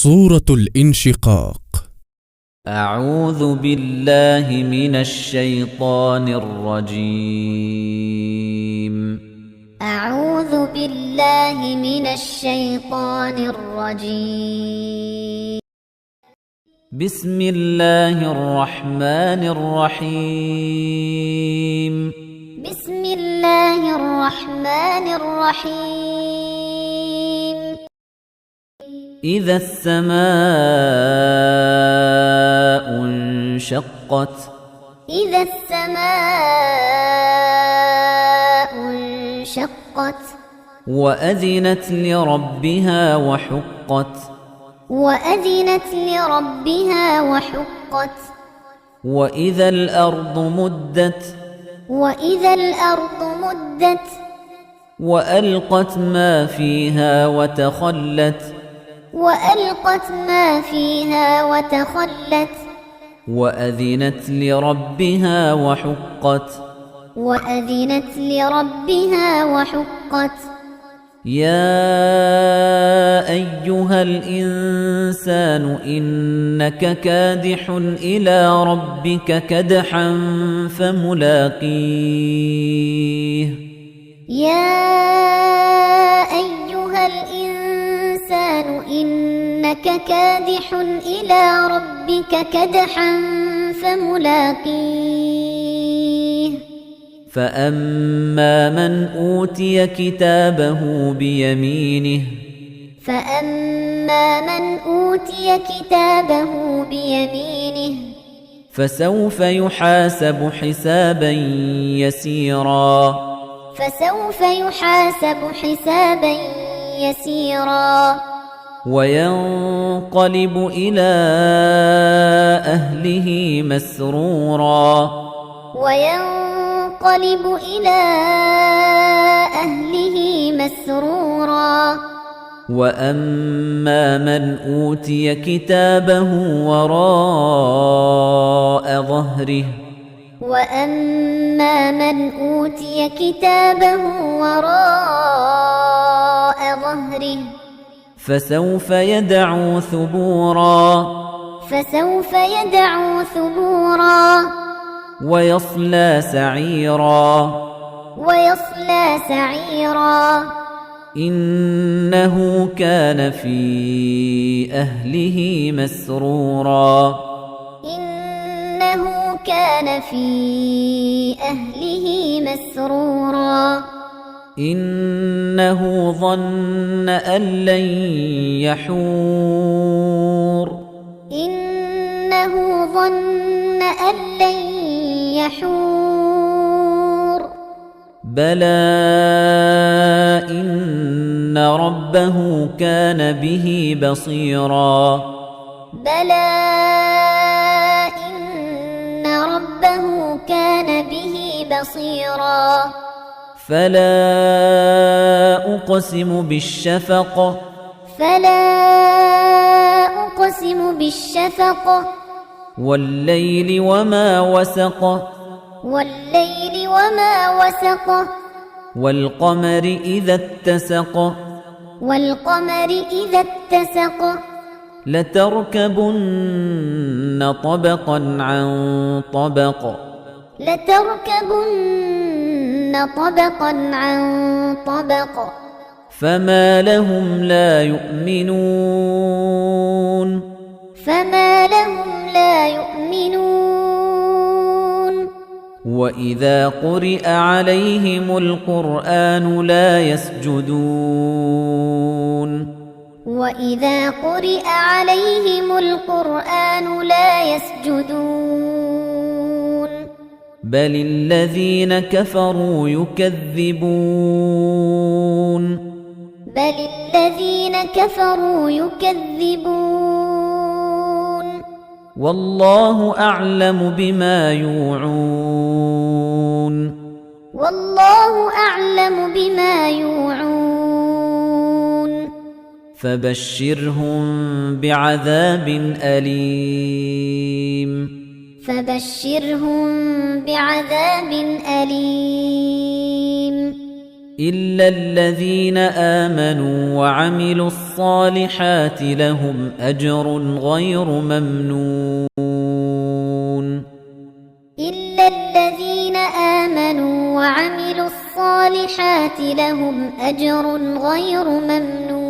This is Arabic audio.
سورة الانشقاق. أعوذ بالله من الشيطان الرجيم. أعوذ بالله من الشيطان الرجيم. بسم الله الرحمن الرحيم. بسم الله الرحمن الرحيم. إذا السماء انشقت. إذا السماء انشقت. وأذنت لربها وحقت. وأذنت لربها وحقت. وإذا الأرض مدت. وإذا الأرض مدت. وألقت ما فيها وتخلت. وألقت ما فيها وتخلت. وأذنت لربها وحقت. وأذنت لربها وحقت. يا أيها الإنسان إنك كادح إلى ربك كدحا فملاقيه. يا أيها الإنسان إنك كادح إلى ربك كدحا فملاقيه. فأما من أوتي كتابه بيمينه. فأما من أوتي كتابه بيمينه. فسوف يحاسب حسابا يسيرا. فسوف يحاسب حسابا يسيرا. وينقلب إلى أهله مسرورا. وينقلب إلى أهله مسرورا. وأما من أوتي كتابه وراء ظهره. وأما من أوتي كتابه وراء ظهره. فسوف يدعو ثبورا. فسوف يدعو ثبورا. ويصلى سعيرا. ويصلى سعيرا. إنه كان في أهله مسرورا. إنه كان في أهله مسرورا. إنه ظن أن لن يحور. إنه ظن أن لن يحور. بلى إن ربه كان به بصيرا. بلى إن ربه كان به بصيرا. فلا أقسم بالشفق. فلا أقسم بالشفق. والليل وما وسق. والليل وما وسق. والقمر إذا اتسق. والقمر إذا اتسق. لتركبن طبقا عن طبق. لتركبن طبقا عن طبق. فما لهم لا يؤمنون. فما لهم لا يؤمنون. وإذا قرئ عليهم القرآن لا يسجدون. وإذا قرئ عليهم القرآن لا يسجدون. بل الذين كفروا يكذبون. بل الذين كفروا يكذبون. والله أعلم بما يوعون. والله أعلم بما يوعون. فبشرهم بعذاب أليم. فبشرهم بعذاب أليم. إلا الذين آمنوا وعملوا الصالحات لهم أجر غير ممنون إلا الذين آمنوا وعملوا الصالحات لهم أجر غير ممنون